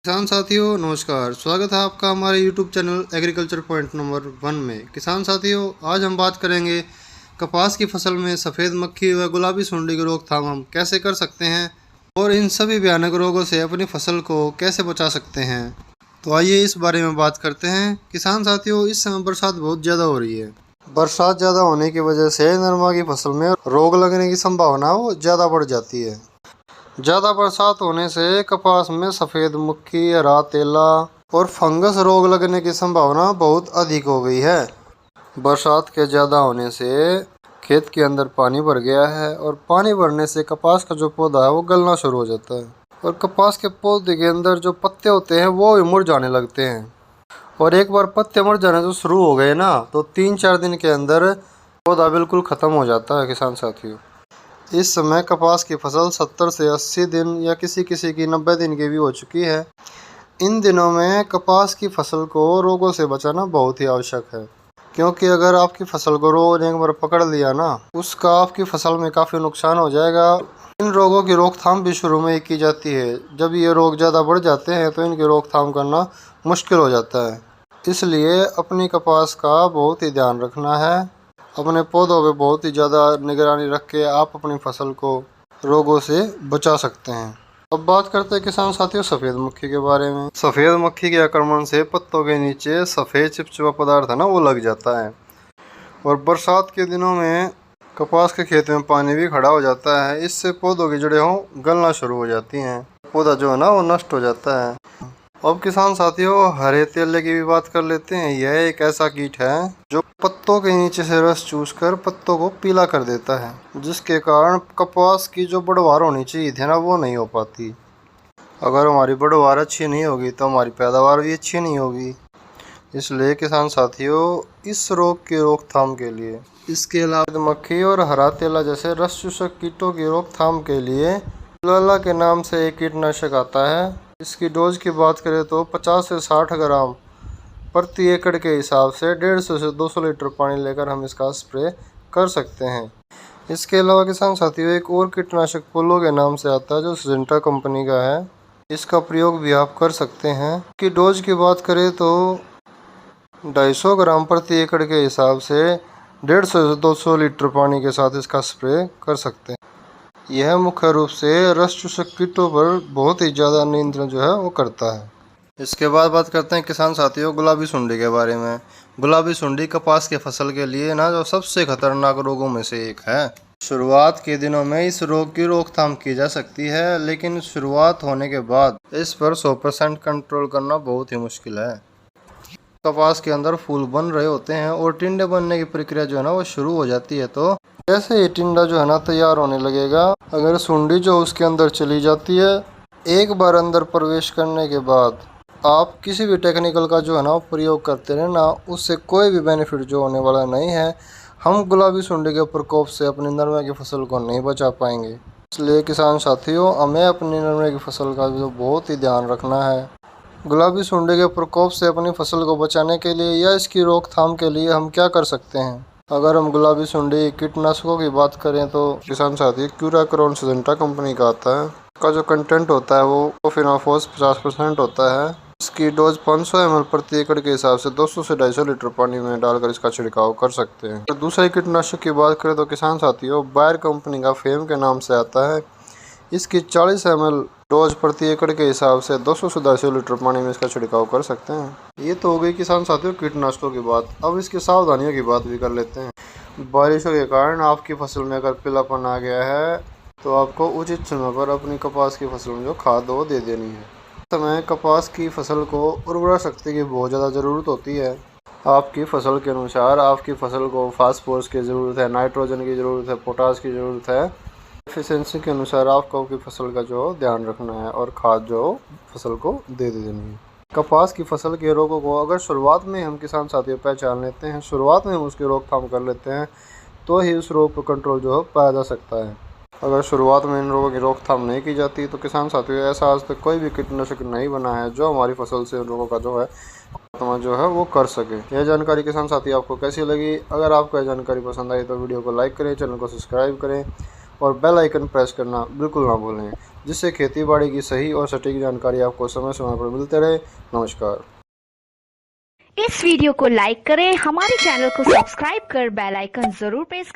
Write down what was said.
किसान साथियों नमस्कार। स्वागत है आपका हमारे YouTube channel agriculture point number 1 में। किसान साथियों आज हम बात करेंगे कपास की फसल में सफ़ेद मक्खी व गुलाबी सुंडी की रोकथाम हम कैसे कर सकते हैं और इन सभी भयानक रोगों से अपनी फसल को कैसे बचा सकते हैं। तो आइए इस बारे में बात करते हैं। किसान साथियों इस समय बरसात बहुत ज़्यादा हो रही है। बरसात ज़्यादा होने की वजह से नरमा की फसल में रोग लगने की संभावना वो ज़्यादा बढ़ जाती है। ज़्यादा बरसात होने से कपास में सफ़ेद मक्खी, हरा तेला और फंगस रोग लगने की संभावना बहुत अधिक हो गई है। बरसात के ज़्यादा होने से खेत के अंदर पानी भर गया है और पानी भरने से कपास का जो पौधा है वो गलना शुरू हो जाता है और कपास के पौधे के अंदर जो पत्ते होते हैं वो भी मुरझाने लगते हैं। और एक बार पत्ते मुरझाने जो शुरू हो गए ना तो 3-4 दिन के अंदर पौधा बिल्कुल ख़त्म हो जाता है। किसान साथियों इस समय कपास की फसल 70 से 80 दिन या किसी किसी की 90 दिन की भी हो चुकी है। इन दिनों में कपास की फसल को रोगों से बचाना बहुत ही आवश्यक है, क्योंकि अगर आपकी फसल को रोग ने एक बार पकड़ लिया ना उसका आपकी फसल में काफ़ी नुकसान हो जाएगा। इन रोगों की रोकथाम भी शुरू में ही की जाती है। जब ये रोग ज़्यादा बढ़ जाते हैं तो इनकी रोकथाम करना मुश्किल हो जाता है। इसलिए अपनी कपास का बहुत ही ध्यान रखना है। अपने पौधों पे बहुत ही ज़्यादा निगरानी रख के आप अपनी फसल को रोगों से बचा सकते हैं। अब बात करते हैं किसान साथियों सफ़ेद मक्खी के बारे में। सफ़ेद मक्खी के आक्रमण से पत्तों के नीचे सफ़ेद चिपचिपा पदार्थ है ना वो लग जाता है और बरसात के दिनों में कपास के खेत में पानी भी खड़ा हो जाता है। इससे पौधों की जड़ें गलना शुरू हो जाती हैं, पौधा जो है ना वो नष्ट हो जाता है। अब किसान साथियों हरे तेले की भी बात कर लेते हैं। यह एक ऐसा कीट है जो पत्तों के नीचे से रस चूसकर पत्तों को पीला कर देता है, जिसके कारण कपास की जो बढ़वार होनी चाहिए थी ना वो नहीं हो पाती। अगर हमारी बढ़वार अच्छी नहीं होगी तो हमारी पैदावार भी अच्छी नहीं होगी। इसलिए किसान साथियों इस रोग की रोकथाम के लिए इसके अलावा मक्खी और हरा तेला जैसे रस चूसक कीटों की रोकथाम के लिए लाला के नाम से एक कीटनाशक आता है। इसकी डोज की बात करें तो 50 से 60 ग्राम प्रति एकड़ के हिसाब से 150 से 200 लीटर पानी लेकर हम इसका स्प्रे कर सकते हैं। इसके अलावा किसान साथियों एक और कीटनाशक पोलो के नाम से आता है जो सिजेंटा कंपनी का है। इसका प्रयोग भी आप कर सकते हैं। की डोज की बात करें तो 250 ग्राम प्रति एकड़ के हिसाब से 150 से 200 लीटर पानी के साथ इसका स्प्रे कर सकते हैं। यह मुख्य रूप से रस चूसक कीटों पर बहुत ही ज़्यादा नियंत्रण जो है वो करता है। इसके बाद बात करते हैं किसान साथियों गुलाबी सुंडी के बारे में। गुलाबी सुंडी कपास के फसल के लिए ना जो सबसे खतरनाक रोगों में से एक है। शुरुआत के दिनों में इस रोग की रोकथाम की जा सकती है, लेकिन शुरुआत होने के बाद इस पर 100% कंट्रोल करना बहुत ही मुश्किल है। कपास के अंदर फूल बन रहे होते हैं और टिंडे बनने की प्रक्रिया जो है ना वो शुरू हो जाती है। तो जैसे ये टिंडा जो है ना तैयार होने लगेगा, अगर सुंडी जो उसके अंदर चली जाती है, एक बार अंदर प्रवेश करने के बाद आप किसी भी टेक्निकल का जो है ना प्रयोग करते रहे ना उससे कोई भी बेनिफिट जो होने वाला नहीं है। हम गुलाबी सुंडी के प्रकोप से अपनी नरमे की फसल को नहीं बचा पाएंगे। इसलिए किसान साथियों हमें अपनी नरमे की फसल का जो बहुत ही ध्यान रखना है। गुलाबी सुंडी के प्रकोप से अपनी फसल को बचाने के लिए या इसकी रोकथाम के लिए हम क्या कर सकते हैं। अगर हम गुलाबी सुंडी कीटनाशकों की बात करें तो किसान साथी क्यूराक्रॉन सिजेंटा कंपनी का आता है। इसका जो कंटेंट होता है वो फिनाफोस 50% होता है। इसकी डोज 500 ml प्रति एकड़ के हिसाब से 200 से 250 लीटर पानी में डालकर इसका छिड़काव कर सकते हैं। तो दूसरे कीटनाशक की बात करें तो किसान साथियों बायर कंपनी का फेम के नाम से आता है। इसकी 40 ml डोज प्रति एकड़ के हिसाब से 200 से 250 लीटर पानी में इसका छिड़काव कर सकते हैं। ये तो हो गई किसान साथियों कीटनाशकों की बात। अब इसकी सावधानियों की बात भी कर लेते हैं। बारिशों के कारण आपकी फसल में अगर पीलापन आ गया है तो आपको उचित समय पर अपनी कपास की फसल में जो खाद वो दे देनी है। इस समय कपास की फसल को उर्वरा शक्ति की बहुत ज़्यादा ज़रूरत होती है। आपकी फसल के अनुसार आपकी फसल को फास्फोरस की ज़रूरत है, नाइट्रोजन की ज़रूरत है, पोटास की ज़रूरत है। एफिशिएंसी के अनुसार आपको आपकी फसल का जो ध्यान रखना है और खाद जो फसल को दे देनी है। कपास की फसल के रोगों को अगर शुरुआत में हम किसान साथियों पहचान लेते हैं, शुरुआत में हम उसकी रोकथाम कर लेते हैं तो ही उस रोग पर कंट्रोल जो है पाया जा सकता है। अगर शुरुआत में इन रोगों की रोकथाम नहीं की जाती तो किसान साथियों ऐसा आज तक कोई भी कीटनाशक नहीं बना है जो हमारी फसल से रोगों का जो है जो है वो कर सके। यह जानकारी किसान साथी आपको कैसी लगी? अगर आपको यह जानकारी पसंद आई तो वीडियो को लाइक करें, चैनल को सब्सक्राइब करें और बेल आइकन प्रेस करना बिल्कुल ना भूलें। जिससे खेतीबाड़ी की सही और सटीक जानकारी आपको समय समय पर मिलते रहे। नमस्कार। इस वीडियो को लाइक करें, हमारे चैनल को सब्सक्राइब कर बेल आइकन जरूर प्रेस करें।